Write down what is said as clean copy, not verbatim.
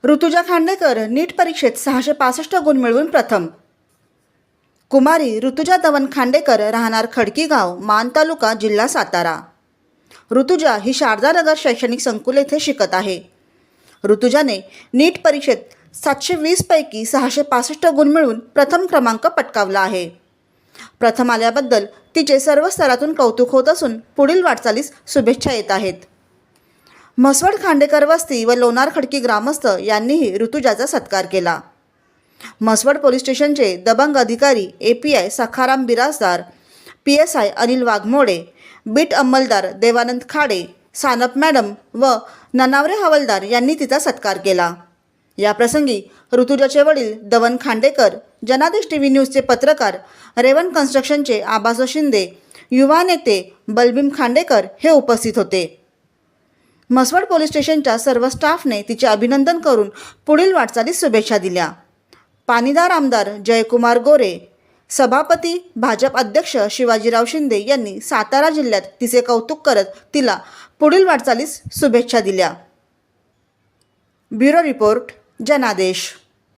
ऋतुजा खांडेकर नीट परीक्षेत 665 गुण मिळवून प्रथम। कुमारी ऋतुजा दवन खांडेकर राहणार खडकी गाव, मान तालुका, जिल्हा सातारा। ऋतुजा ही शारदानगर शैक्षणिक संकुल येथे शिकत आहे। ऋतुजाने नीट परीक्षेत 720 पैकी 665 गुण मिळवून प्रथम क्रमांक पटकावला आहे। प्रथम आल्याबद्दल तिचे सर्व स्तरातून कौतुक होत असून पुढील वाटचालीस शुभेच्छा येत आहेत। म्हसवड खांडेकर वस्ती व लोणार खडकी ग्रामस्थ यांनीही ऋतुजाचा सत्कार केला। म्हसवड पोलीस स्टेशनचे दबंग अधिकारी API Sakharam Birajdar, PSI Anil Waghmode, beat अंमलदार देवानंद खाडे, सानप मॅडम व ननावरे हवालदार यांनी तिचा सत्कार केला। या प्रसंगी ऋतुजाचे वडील दवन खांडेकर, जनादेश TV न्यूजचे पत्रकार, रेवन कन्स्ट्रक्शनचे आबास शिंदे, युवा नेते बलबीम खांडेकर हे उपस्थित होते। म्हसवड पोलीस स्टेशनच्या सर्व स्टाफने तिचे अभिनंदन करून पुढील वाटचालीस शुभेच्छा दिल्या। पाणीदार आमदार जयकुमार गोरे, सभापती भाजप अध्यक्ष शिवाजीराव शिंदे यांनी सातारा जिल्ह्यात तिचे कौतुक करत तिला पुढील वाटचालीस शुभेच्छा दिल्या। ब्युरो रिपोर्ट, जनादेश।